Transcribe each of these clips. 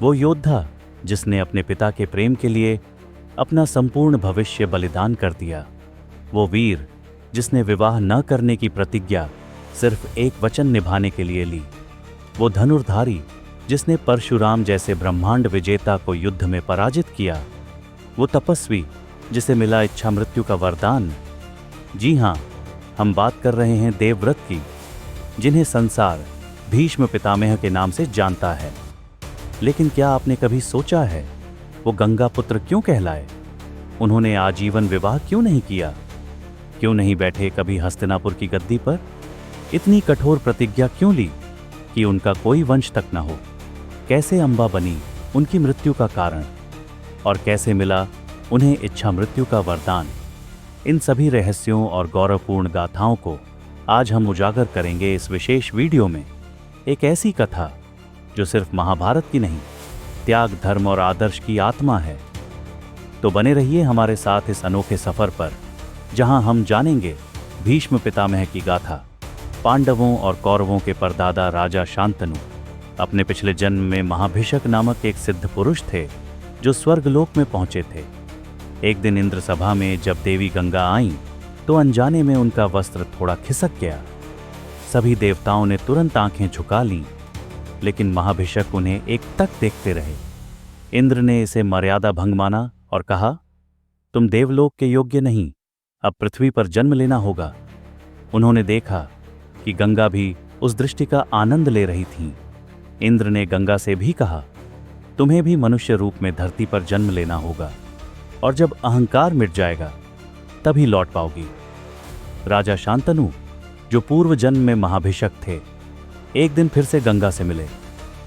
वो योद्धा जिसने अपने पिता के प्रेम के लिए अपना संपूर्ण भविष्य बलिदान कर दिया। वो वीर जिसने विवाह न करने की प्रतिज्ञा सिर्फ एक वचन निभाने के लिए ली। वो धनुर्धारी जिसने परशुराम जैसे ब्रह्मांड विजेता को युद्ध में पराजित किया। वो तपस्वी जिसे मिला इच्छा मृत्यु का वरदान। जी हां, हम बात कर रहे हैं देवव्रत की, जिन्हें संसार भीष्म पितामह के नाम से जानता है। लेकिन क्या आपने कभी सोचा है वो गंगा पुत्र क्यों कहलाए? उन्होंने आजीवन विवाह क्यों नहीं किया? क्यों नहीं बैठे कभी हस्तिनापुर की गद्दी पर? इतनी कठोर प्रतिज्ञा क्यों ली कि उनका कोई वंश तक न हो? कैसे अंबा बनी उनकी मृत्यु का कारण? और कैसे मिला उन्हें इच्छा मृत्यु का वरदान? इन सभी रहस्यों और गौरवपूर्ण गाथाओं को आज हम उजागर करेंगे इस विशेष वीडियो में। एक ऐसी कथा जो सिर्फ महाभारत की नहीं, त्याग, धर्म और आदर्श की आत्मा है। तो बने रहिए हमारे साथ इस अनोखे सफर पर, जहां हम जानेंगे भीष्म पितामह की गाथा। पांडवों और कौरवों के परदादा राजा शांतनु अपने पिछले जन्म में महाभिषक नामक एक सिद्ध पुरुष थे जो स्वर्गलोक में पहुंचे थे। एक दिन इंद्र सभा में जब देवी गंगा आईं तो अनजाने में उनका वस्त्र थोड़ा खिसक गया। सभी देवताओं ने तुरंत आंखें झुका लीं, लेकिन महाभिषक उन्हें एकटक देखते रहे। इंद्र ने इसे मर्यादा भंग माना और कहा, तुम देवलोक के योग्य नहीं, अब पृथ्वी पर जन्म लेना होगा। उन्होंने देखा कि गंगा भी उस दृष्टि का आनंद ले रही थीं। इंद्र ने गंगा से भी कहा, तुम्हें भी मनुष्य रूप में धरती पर जन्म लेना होगा, और जब अहंकार मिट जाएगा तभी लौट पाओगी। राजा शांतनु, जो पूर्व जन्म में महाभिषक थे, एक दिन फिर से गंगा से मिले,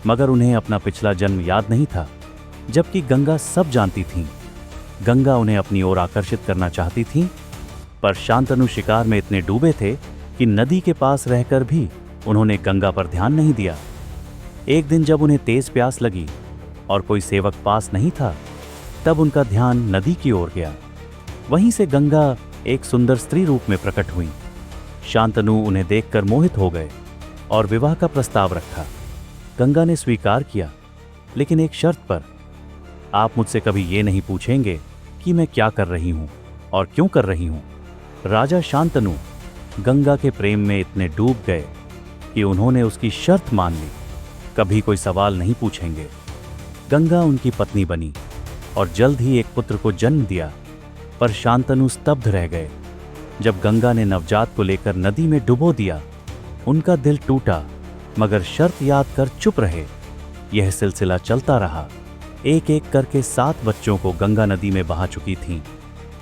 मगर उन्हें अपना पिछला जन्म याद नहीं था, जबकि गंगा सब जानती थीं। गंगा उन्हें अपनी ओर आकर्षित करना चाहती थीं, पर शांतनु शिकार में इतने डूबे थे कि नदी के पास रहकर भी उन्होंने गंगा पर ध्यान नहीं दिया। एक दिन जब उन्हें तेज प्यास लगी और कोई सेवक पास नहीं था, तब उनका ध्यान नदी की ओर गया। वहीं से गंगा एक सुंदर स्त्री रूप में प्रकट हुई। शांतनु उन्हें देखकर मोहित हो गए और विवाह का प्रस्ताव रखा। गंगा ने स्वीकार किया, लेकिन एक शर्त पर। आप मुझसे कभी ये नहीं पूछेंगे कि मैं क्या कर रही हूं और क्यों कर रही हूं। राजा शांतनु गंगा के प्रेम में इतने डूब गए कि उन्होंने उसकी शर्त मान ली, कभी कोई सवाल नहीं पूछेंगे। गंगा उनकी पत्नी बनी और जल्द ही एक पुत्र को जन्म दिया, पर शांतनु स्तब्ध रह गए। जब गंगा ने नवजात को लेकर नदी में डुबो दिया, उनका दिल टूटा, मगर शर्त याद कर चुप रहे। यह सिलसिला चलता रहा। एक एक करके 7 बच्चों को गंगा नदी में बहा चुकी थीं।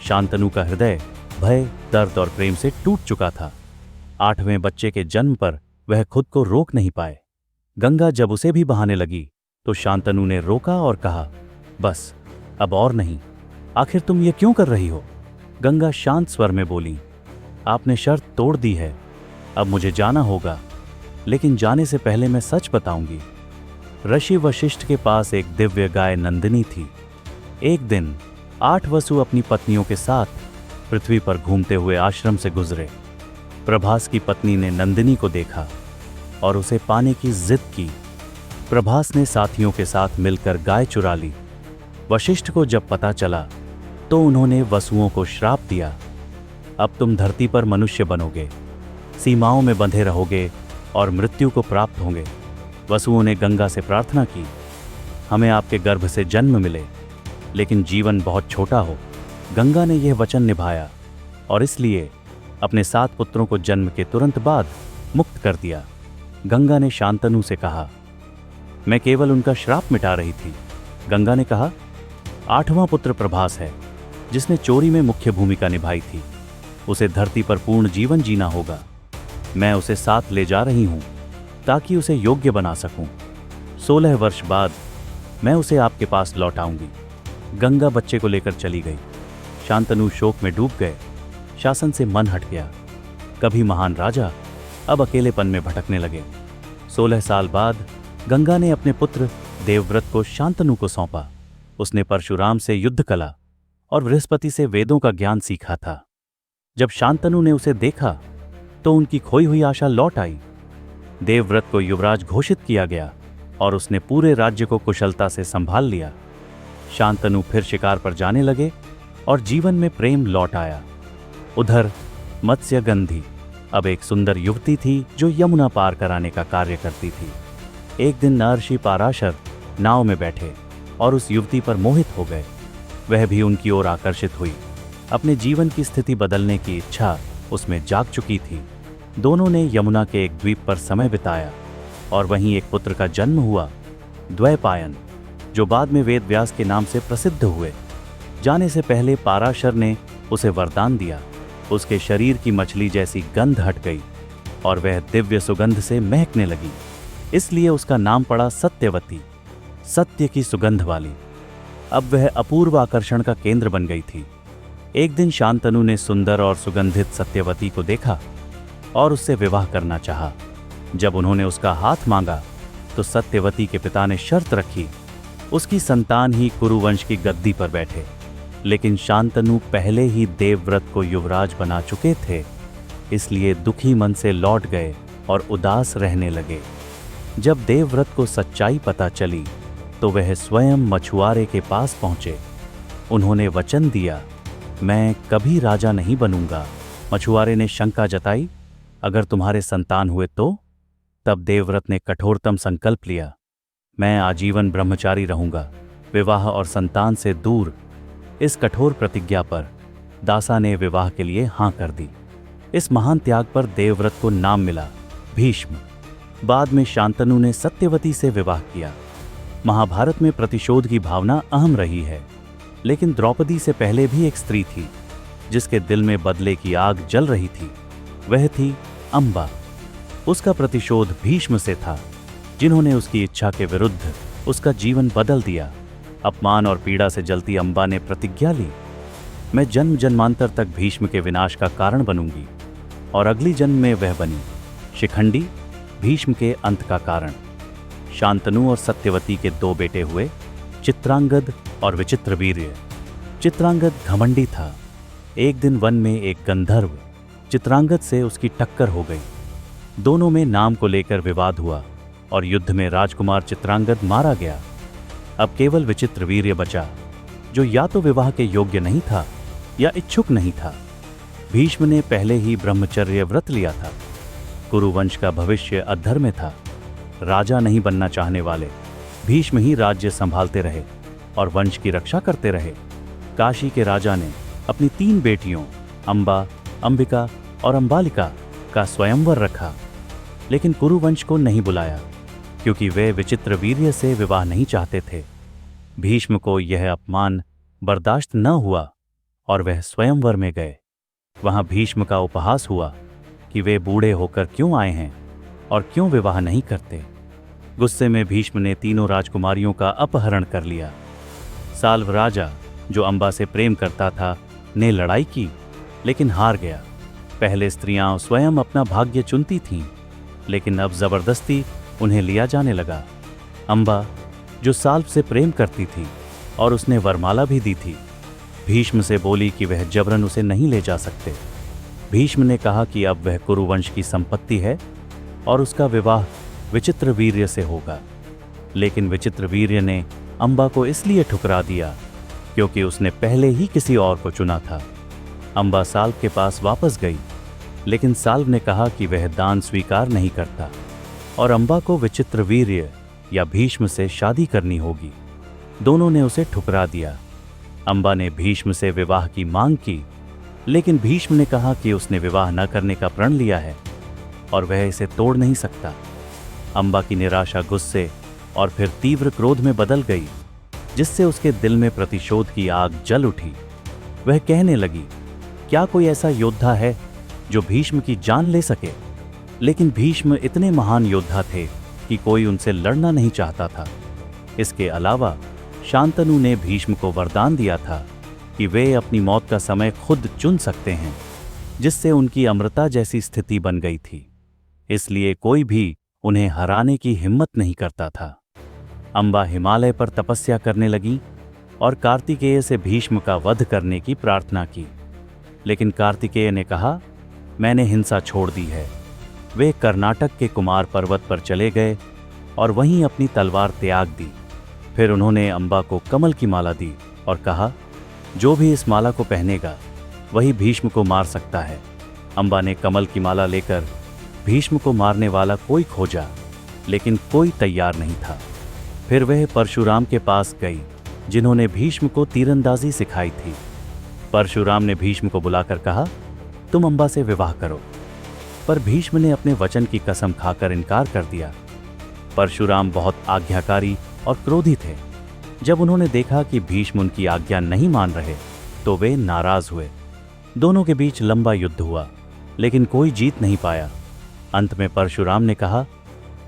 शांतनु का हृदय भय, दर्द और प्रेम से टूट चुका था। 8वें बच्चे के जन्म पर वह खुद को रोक नहीं पाए। गंगा जब उसे भी बहाने लगी तो शांतनु ने रोका और कहा, बस अब और नहीं। आखिर तुम ये क्यों कर रही हो? गंगा शांत स्वर में बोली, आपने शर्त तोड़ दी है, अब मुझे जाना होगा, लेकिन जाने से पहले मैं सच बताऊंगी। ऋषि वशिष्ठ के पास एक दिव्य गाय नंदिनी थी। एक दिन 8 वसु अपनी पत्नियों के साथ पृथ्वी पर घूमते हुए आश्रम से गुजरे। प्रभास की पत्नी ने नंदिनी को देखा और उसे पाने की जिद की। प्रभास ने साथियों के साथ मिलकर गाय चुरा ली। वशिष्ठ को जब पता चला तो उन्होंने वसुओं को श्राप दिया, अब तुम धरती पर मनुष्य बनोगे, सीमाओं में बंधे रहोगे और मृत्यु को प्राप्त होंगे। वसुओं ने गंगा से प्रार्थना की, हमें आपके गर्भ से जन्म मिले, लेकिन जीवन बहुत छोटा हो। गंगा ने यह वचन निभाया और इसलिए अपने 7 पुत्रों को जन्म के तुरंत बाद मुक्त कर दिया। गंगा ने शांतनु से कहा, मैं केवल उनका श्राप मिटा रही थी। गंगा ने कहा, 8वां पुत्र प्रभास है, जिसने चोरी में मुख्य भूमिका निभाई थी। उसे धरती पर पूर्ण जीवन जीना होगा। मैं उसे साथ ले जा रही हूं ताकि उसे योग्य बना सकूं। 16 वर्ष बाद मैं उसे आपके पास लौटाऊंगी। गंगा बच्चे को लेकर चली गई। शांतनु शोक में डूब गए। शासन से मन हट गया। कभी महान राजा, अब अकेलेपन में भटकने लगे। 16 साल बाद गंगा ने अपने पुत्र देवव्रत को शांतनु को सौंपा। उसने परशुराम से युद्ध कला और बृहस्पति से वेदों का ज्ञान सीखा था। जब शांतनु ने उसे देखा तो उनकी खोई हुई आशा लौट आई। देवव्रत को युवराज घोषित किया गया। और उसने पूरे राज्य को कुशलता से संभाल लिया। शांतनु फिर शिकार पर जाने लगे और जीवन में प्रेम लौट आया। उधर मत्स्यगंधी अब एक सुंदर युवती थी जो यमुना पार कराने का कार्य करती थी। एक दिन महर्षि पाराशर नाव में बैठे और उस युवती पर मोहित हो गए। वह भी उनकी ओर आकर्षित हुई। अपने जीवन की स्थिति बदलने की इच्छा उसमें जाग चुकी थी। दोनों ने यमुना के एक द्वीप पर समय बिताया और वहीं एक पुत्र का जन्म हुआ, द्वैपायन, जो बाद में वेद व्यास के नाम से प्रसिद्ध हुए। जाने से पहले पाराशर ने उसे वरदान दिया। उसके शरीर की मछली जैसी गंध हट गई और वह दिव्य सुगंध से महकने लगी। इसलिए उसका नाम पड़ा सत्यवती, सत्य की सुगंध वाली। अब वह अपूर्व आकर्षण का केंद्र बन गई थी। एक दिन शांतनु ने सुंदर और सुगंधित सत्यवती को देखा और उससे विवाह करना चाहा। जब उन्होंने उसका हाथ मांगा तो सत्यवती के पिता ने शर्त रखी, उसकी संतान ही कुरुवंश की गद्दी पर बैठे। लेकिन शांतनु पहले ही देवव्रत को युवराज बना चुके थे, इसलिए दुखी मन से लौट गए और उदास रहने लगे। जब देवव्रत को सच्चाई पता चली तो वह स्वयं मछुआरे के पास पहुंचे। उन्होंने वचन दिया, मैं कभी राजा नहीं बनूंगा। मछुआरे ने शंका जताई, अगर तुम्हारे संतान हुए तो? तब देवव्रत ने कठोरतम संकल्प लिया, मैं आजीवन ब्रह्मचारी रहूंगा, विवाह और संतान से दूर। इस कठोर प्रतिज्ञा पर दासा ने विवाह के लिए हां कर दी। इस महान त्याग पर देवव्रत को नाम मिला भीष्म। बाद में शांतनु ने सत्यवती से विवाह किया। महाभारत में प्रतिशोध की भावना अहम रही है, लेकिन द्रौपदी से पहले भी एक स्त्री थी जिसके दिल में बदले की आग जल रही थी। वह थी अंबा। उसका प्रतिशोध भीष्म से था, जिन्होंने उसकी इच्छा के विरुद्ध उसका जीवन बदल दिया। अपमान और पीड़ा से जलती अंबा ने प्रतिज्ञा ली, मैं जन्म जन्मांतर तक भीष्म के विनाश का कारण बनूंगी। और अगली जन्म में वह बनी शिखंडी, भीष्म के अंत का कारण। शांतनु और सत्यवती के दो बेटे हुए, चित्रांगद और विचित्रवीर्य। चित्रांगद घमंडी था। एक दिन वन में एक गंधर्व चित्रांगद से उसकी टक्कर हो गई। दोनों में नाम को लेकर विवाद हुआ और युद्ध में राजकुमार चित्रांगद मारा गया। अब केवल विचित्रवीर्य बचा, जो या तो विवाह के योग्य नहीं था या इच्छुक नहीं था। भीष्म ने पहले ही ब्रह्मचर्य व्रत लिया था। कुरुवंश का भविष्य अधर में था। राजा नहीं बनना चाहने वाले भीष्म ही राज्य संभालते रहे और वंश की रक्षा करते रहे। काशी के राजा ने अपनी 3 बेटियों अंबा, अंबिका और अंबालिका का स्वयंवर रखा, लेकिन कुरुवंश को नहीं बुलाया क्योंकि वे विचित्रवीर्य से विवाह नहीं चाहते थे। भीष्म को यह अपमान बर्दाश्त न हुआ और वह स्वयंवर में गए। वहां भीष्म का उपहास हुआ कि वे बूढ़े होकर क्यों आए हैं और क्यों विवाह नहीं करते। गुस्से में भीष्म ने तीनों राजकुमारियों का अपहरण कर लिया। साल्व राजा, जो अंबा से प्रेम करता था, ने लड़ाई की लेकिन हार गया। पहले स्त्रियां स्वयं अपना भाग्य चुनती थीं, लेकिन अब जबरदस्ती उन्हें लिया जाने लगा। अंबा, जो साल्व से प्रेम करती थी और उसने वरमाला भी दी थी, भीष्म से बोली कि वह जबरन उसे नहीं ले जा सकते। भीष्म ने कहा कि अब वह कुरुवंश की संपत्ति है और उसका विवाह विचित्रवीर्य से होगा। लेकिन विचित्रवीर्य ने अंबा को इसलिए ठुकरा दिया क्योंकि उसने पहले ही किसी और को चुना था। अंबा साल्व के पास वापस गई, लेकिन साल्व ने कहा कि वह दान स्वीकार नहीं करता और अंबा को विचित्रवीर्य या भीष्म से शादी करनी होगी। दोनों ने उसे ठुकरा दिया। अंबा ने भीष्म से विवाह की मांग की, लेकिन भीष्म ने कहा कि उसने विवाह न करने का प्रण लिया है और वह इसे तोड़ नहीं सकता। अंबा की निराशा गुस्से और फिर तीव्र क्रोध में बदल गई, जिससे उसके दिल में प्रतिशोध की आग जल उठी। वह कहने लगी, क्या कोई ऐसा योद्धा है जो भीष्म की जान ले सके? लेकिन भीष्म इतने महान योद्धा थे कि कोई उनसे लड़ना नहीं चाहता था। इसके अलावा शांतनु ने भीष्म को वरदान दिया था कि वे अपनी मौत का समय खुद चुन सकते हैं, जिससे उनकी अमरता जैसी स्थिति बन गई थी। इसलिए कोई भी उन्हें हराने की हिम्मत नहीं करता था। अंबा हिमालय पर तपस्या करने लगी और कार्तिकेय से भीष्म का वध करने की प्रार्थना की। लेकिन कार्तिकेय ने कहा, मैंने हिंसा छोड़ दी है। वे कर्नाटक के कुमार पर्वत पर चले गए और वहीं अपनी तलवार त्याग दी। फिर उन्होंने अंबा को कमल की माला दी और कहा, जो भी इस माला को पहनेगा वही भीष्म को मार सकता है। अंबा ने कमल की माला लेकर भीष्म को मारने वाला कोई खोजा, लेकिन कोई तैयार नहीं था। फिर वह परशुराम के पास गई, जिन्होंने भीष्म को तीरंदाजी सिखाई थी। परशुराम ने भीष्म को बुलाकर कहा, तुम अंबा से विवाह करो। पर भीष्म ने अपने वचन की कसम खाकर इनकार कर दिया। परशुराम बहुत आज्ञाकारी और क्रोधी थे। जब उन्होंने देखा कि भीष्म उनकी आज्ञा नहीं मान रहे तो वे नाराज हुए। दोनों के बीच लंबा युद्ध हुआ, लेकिन कोई जीत नहीं पाया। अंत में परशुराम ने कहा,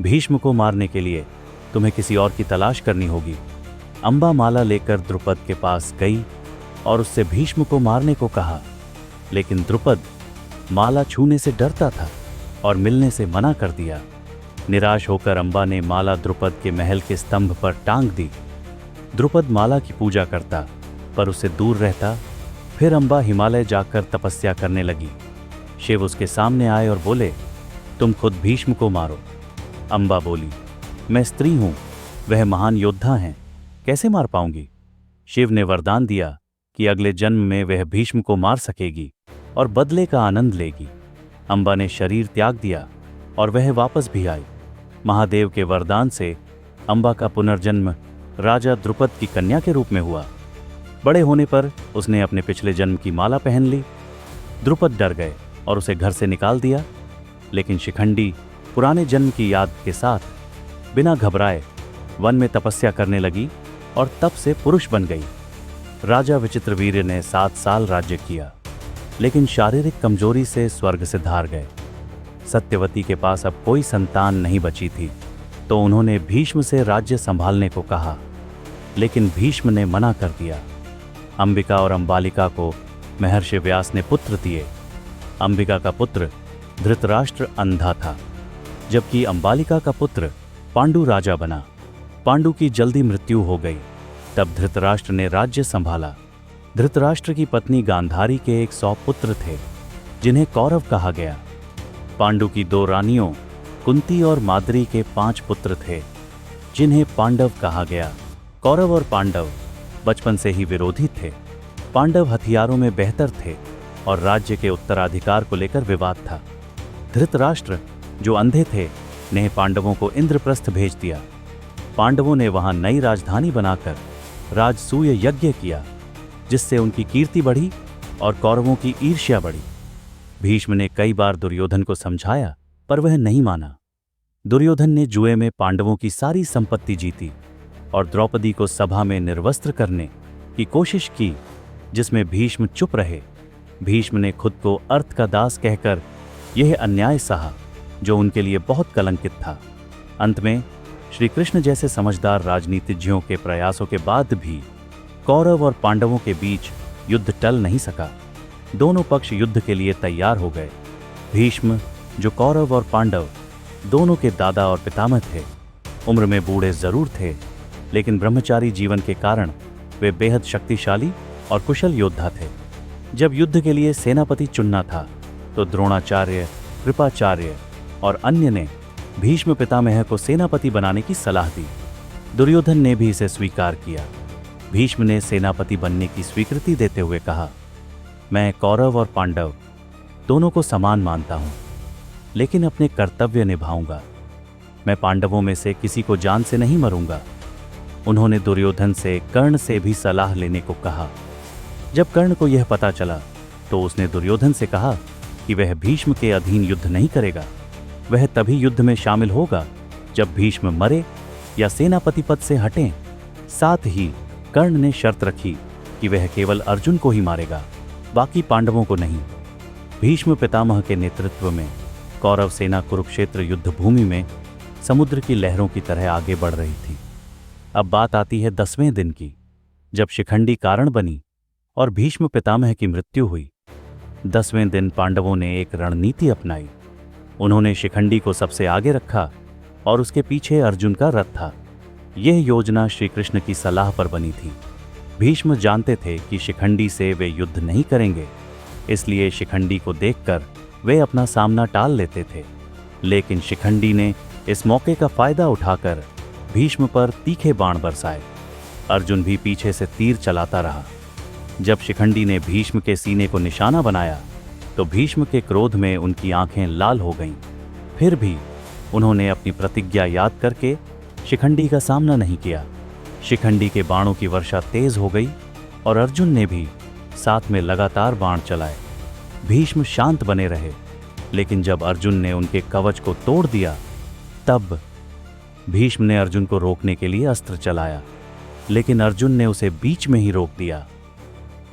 भीष्म को मारने के लिए तुम्हें किसी और की तलाश करनी होगी। अंबा माला लेकर द्रुपद के पास गई और उससे भीष्म को मारने को कहा, लेकिन द्रुपद माला छूने से डरता था और मिलने से मना कर दिया। निराश होकर अंबा ने माला द्रुपद के महल के स्तंभ पर टांग दी। द्रुपद माला की पूजा करता पर उससे दूर रहता। फिर अंबा हिमालय जाकर तपस्या करने लगी। शिव उसके सामने आए और बोले, तुम खुद भीष्म को मारो। अंबा बोली, मैं स्त्री हूं, वह महान योद्धा हैं, कैसे मार पाऊंगी। शिव ने वरदान दिया कि अगले जन्म में वह भीष्म को मार सकेगी और बदले का आनंद लेगी। अंबा ने शरीर त्याग दिया और वह वापस भी आई। महादेव के वरदान से अंबा का पुनर्जन्म राजा द्रुपद की कन्या के रूप में हुआ। बड़े होने पर उसने अपने पिछले जन्म की माला पहन ली। द्रुपद डर गए और उसे घर से निकाल दिया, लेकिन शिखंडी पुराने जन्म की याद के साथ बिना घबराए वन में तपस्या करने लगी और तब से पुरुष बन गई। राजा विचित्रवीर्य ने 7 साल राज्य किया, लेकिन शारीरिक कमजोरी से स्वर्ग से धार गए। सत्यवती के पास अब कोई संतान नहीं बची थी, तो उन्होंने भीष्म से राज्य संभालने को कहा, लेकिन भीष्म ने मना कर दिया। अंबिका और अंबालिका को महर्षि व्यास ने पुत्र दिए। अंबिका का पुत्र धृतराष्ट्र अंधा था, जबकि अंबालिका का पुत्र पांडु राजा बना। पांडु की जल्दी मृत्यु हो गई। तब धृतराष्ट्र ने राज्य संभाला। धृतराष्ट्र की पत्नी गांधारी के 100 पुत्र थे, जिन्हें कौरव कहा गया। पांडु की 2 रानियों कुंती और माद्री के 5 पुत्र थे, जिन्हें पांडव कहा गया। कौरव और पांडव बचपन से ही विरोधी थे। पांडव हथियारों में बेहतर थे और राज्य के उत्तराधिकार को लेकर विवाद था। धृतराष्ट्र, जो अंधे थे, ने पांडवों को इंद्रप्रस्थ भेज दिया। पांडवों ने वहां नई राजधानी बनाकर राजसूय यज्ञ किया, जिससे उनकी कीर्ति बढ़ी और कौरवों की ईर्ष्या बढ़ी। भीष्म ने कई बार दुर्योधन को समझाया, पर वह नहीं माना। दुर्योधन ने जुए में पांडवों की सारी संपत्ति जीती और द्रौपदी को सभा में निर्वस्त्र करने की कोशिश की, जिसमें भीष्म चुप रहे। भीष्म ने खुद को अर्थ का दास कहकर यह अन्याय सहा, जो उनके लिए बहुत कलंकित था। अंत में श्री कृष्ण जैसे समझदार राजनीतिज्ञों के प्रयासों के बाद भी कौरव और पांडवों के बीच युद्ध टल नहीं सका। दोनों पक्ष युद्ध के लिए तैयार हो गए। भीष्म, जो कौरव और पांडव दोनों के दादा और पितामह थे, उम्र में बूढ़े जरूर थे, लेकिन ब्रह्मचारी जीवन के कारण वे बेहद शक्तिशाली और कुशल योद्धा थे। जब युद्ध के लिए सेनापति चुनना था, तो द्रोणाचार्य, कृपाचार्य और अन्य ने भीष्म पितामह को सेनापति बनाने की सलाह दी। दुर्योधन ने भी इसे स्वीकार किया। भीष्म ने सेनापति बनने की स्वीकृति देते हुए कहा, मैं कौरव और पांडव दोनों को समान मानता हूं, लेकिन अपने कर्तव्य निभाऊंगा। मैं पांडवों में से किसी को जान से नहीं मरूंगा। उन्होंने दुर्योधन से कर्ण से भी सलाह लेने को कहा। जब कर्ण को यह पता चला, तो उसने दुर्योधन से कहा कि वह भीष्म के अधीन युद्ध नहीं करेगा। वह तभी युद्ध में शामिल होगा जब भीष्म मरे या सेनापति पद से हटें। साथ ही कर्ण ने शर्त रखी कि वह केवल अर्जुन को ही मारेगा, बाकी पांडवों को नहीं। भीष्म पितामह के नेतृत्व में कौरव सेना कुरुक्षेत्र युद्ध भूमि में समुद्र की लहरों की तरह आगे बढ़ रही थी। अब बात आती है 10वें दिन की, जब शिखंडी कारण बनी और भीष्म पितामह की मृत्यु हुई। 10वें दिन पांडवों ने एक रणनीति अपनाई। उन्होंने शिखंडी को सबसे आगे रखा और उसके पीछे अर्जुन का रथ था। यह योजना श्री कृष्ण की सलाह पर बनी थी। भीष्म जानते थे कि शिखंडी से वे युद्ध नहीं करेंगे, इसलिए शिखंडी को देखकर वे अपना सामना टाल लेते थे। लेकिन शिखंडी ने इस मौके का फायदा उठाकर भीष्म पर तीखे बाण बरसाए। अर्जुन भी पीछे से तीर चलाता रहा। जब शिखंडी ने भीष्म के सीने को निशाना बनाया तो भीष्म के क्रोध में उनकी आंखें लाल हो गईं। फिर भी उन्होंने अपनी प्रतिज्ञा याद करके शिखंडी का सामना नहीं किया। शिखंडी के बाणों की वर्षा तेज हो गई और अर्जुन ने भी साथ में लगातार बाण चलाए। भीष्म शांत बने रहे, लेकिन जब अर्जुन ने उनके कवच को तोड़ दिया तब भीष्म ने अर्जुन को रोकने के लिए अस्त्र चलाया, लेकिन अर्जुन ने उसे बीच में ही रोक दिया।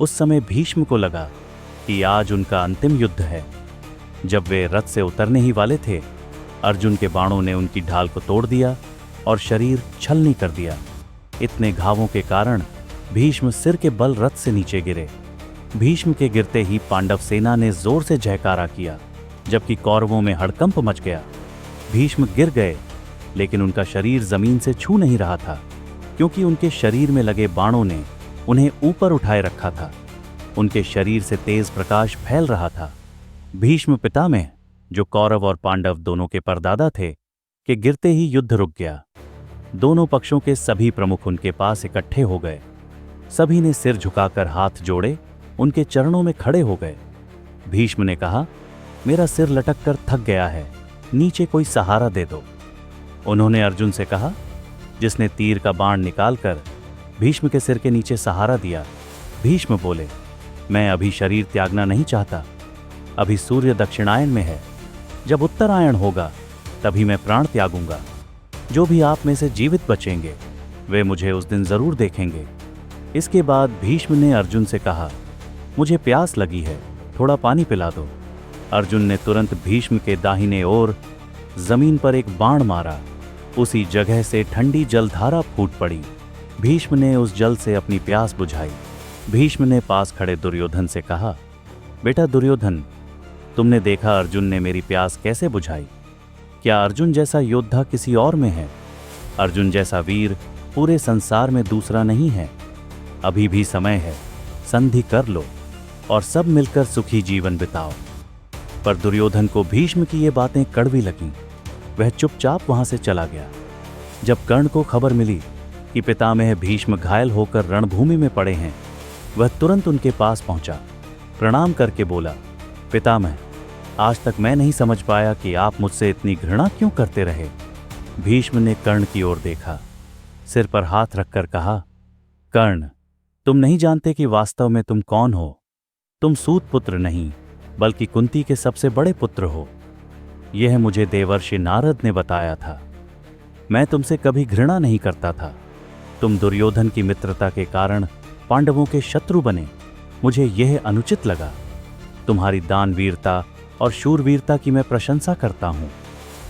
उस समय भीष्म को लगा कि आज उनका अंतिम युद्ध है। जब वे रथ से उतरने ही वाले थे, अर्जुन के बाणों ने उनकी ढाल को तोड़ दिया और शरीर छलनी कर दिया। इतने घावों के कारण भीष्म सिर के बल रथ से नीचे गिरे। भीष्म के गिरते ही पांडव सेना ने जोर से जयकारा किया, जबकि कौरवों में हड़कंप मच गया। भीष्म गिर गए, लेकिन उनका शरीर जमीन से छू नहीं रहा था, क्योंकि उनके शरीर में लगे बाणों ने उन्हें ऊपर उठाए रखा था। उनके शरीर से तेज प्रकाश फैल रहा था। भीष्म पितामह, जो कौरव और पांडव दोनों के परदादा थे, के गिरते ही युद्ध रुक गया। दोनों पक्षों के सभी प्रमुख उनके पास इकट्ठे हो गए। सभी ने सिर झुकाकर हाथ जोड़े उनके चरणों में खड़े हो गए। भीष्म ने कहा, मेरा सिर लटक कर थक गया है, नीचे कोई सहारा दे दो। उन्होंने अर्जुन से कहा, जिसने तीर का बाण निकालकर भीष्म के सिर के नीचे सहारा दिया। भीष्म बोले, मैं अभी शरीर त्यागना नहीं चाहता। अभी सूर्य दक्षिणायन में है, जब उत्तरायण होगा तभी मैं प्राण त्यागूंगा। जो भी आप में से जीवित बचेंगे वे मुझे उस दिन जरूर देखेंगे। इसके बाद भीष्म ने अर्जुन से कहा, मुझे प्यास लगी है, थोड़ा पानी पिला दो। अर्जुन ने तुरंत भीष्म के दाहिने ओर जमीन पर एक बाण मारा। उसी जगह से ठंडी जलधारा फूट पड़ी। भीष्म ने उस जल से अपनी प्यास बुझाई। भीष्म ने पास खड़े दुर्योधन से कहा, बेटा दुर्योधन, तुमने देखा अर्जुन ने मेरी प्यास कैसे बुझाई। क्या अर्जुन जैसा योद्धा किसी और में है? अर्जुन जैसा वीर पूरे संसार में दूसरा नहीं है। अभी भी समय है, संधि कर लो और सब मिलकर सुखी जीवन बिताओ। पर दुर्योधन को भीष्म की ये बातें कड़वी लगीं। वह चुपचाप वहां से चला गया। जब कर्ण को खबर मिली कि पितामह भीष्म घायल होकर रणभूमि में पड़े हैं, वह तुरंत उनके पास पहुंचा। प्रणाम करके बोला, पितामह, आज तक मैं नहीं समझ पाया कि आप मुझसे इतनी घृणा क्यों करते रहे। भीष्म ने कर्ण की ओर देखा, सिर पर हाथ रखकर कहा, कर्ण, तुम नहीं जानते कि वास्तव में तुम कौन हो। तुम सूत पुत्र नहीं, बल्कि कुंती के सबसे बड़े पुत्र हो। यह मुझे देवर्षि नारद ने बताया था। मैं तुमसे कभी घृणा नहीं करता था। तुम दुर्योधन की मित्रता के कारण पांडवों के शत्रु बने, मुझे यह अनुचित लगा। तुम्हारी दानवीरता और शूरवीरता की मैं प्रशंसा करता हूं।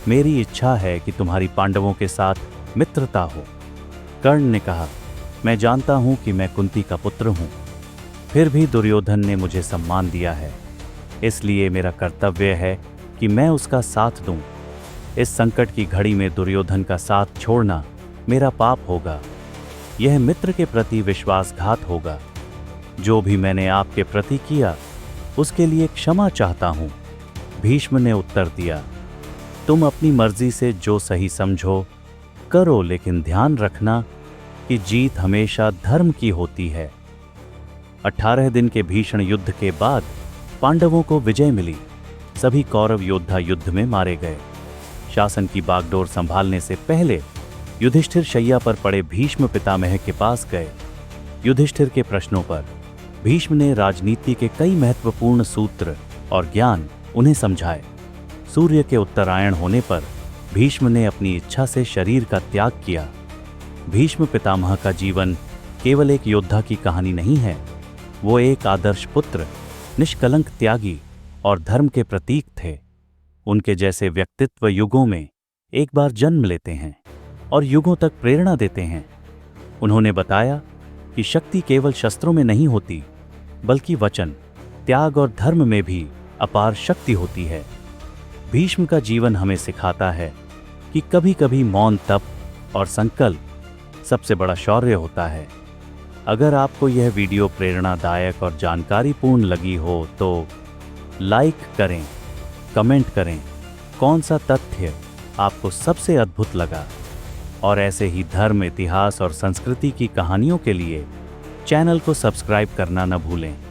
मेरी इच्छा है कि तुम्हारी पांडवों के साथ मित्रता हो। कर्ण ने कहा, मैं जानता हूं कि मैं कुंती का पुत्र हूं, फिर भी दुर्योधन ने मुझे सम्मान दिया है, इसलिए मेरा कर्तव्य है कि मैं उसका साथ दूं। इस संकट की घड़ी में दुर्योधन का साथ छोड़ना मेरा पाप होगा। यह मित्र के प्रति विश्वासघात होगा। जो भी मैंने आपके प्रति किया उसके लिए क्षमा चाहता हूं। भीष्म ने उत्तर दिया, तुम अपनी मर्जी से जो सही समझो करो, लेकिन ध्यान रखना कि जीत हमेशा धर्म की होती है। 18 दिन के भीषण युद्ध के बाद पांडवों को विजय मिली। सभी कौरव योद्धा युद्ध में मारे गए। शासन की बागडोर संभालने से पहले युधिष्ठिर शैया पर पड़े भीष्म पितामह के पास गए। युधिष्ठिर के प्रश्नों पर भीष्म ने राजनीति के कई महत्वपूर्ण सूत्र और ज्ञान उन्हें समझाए। सूर्य के उत्तरायण होने पर भीष्म ने अपनी इच्छा से शरीर का त्याग किया। भीष्म पितामह का जीवन केवल एक योद्धा की कहानी नहीं है, वो एक आदर्श पुत्र, निष्कलंक त्यागी और धर्म के प्रतीक थे। उनके जैसे व्यक्तित्व युगों में एक बार जन्म लेते हैं और युगों तक प्रेरणा देते हैं। उन्होंने बताया कि शक्ति केवल शस्त्रों में नहीं होती, बल्कि वचन, त्याग और धर्म में भी अपार शक्ति होती है। भीष्म का जीवन हमें सिखाता है कि कभी कभी मौन तप और संकल्प सबसे बड़ा शौर्य होता है। अगर आपको यह वीडियो प्रेरणादायक और जानकारीपूर्ण लगी हो तो लाइक करें, कमेंट करें, कौन सा तथ्य आपको सबसे अद्भुत लगा। और ऐसे ही धर्म, इतिहास और संस्कृति की कहानियों के लिए चैनल को सब्सक्राइब करना न भूलें।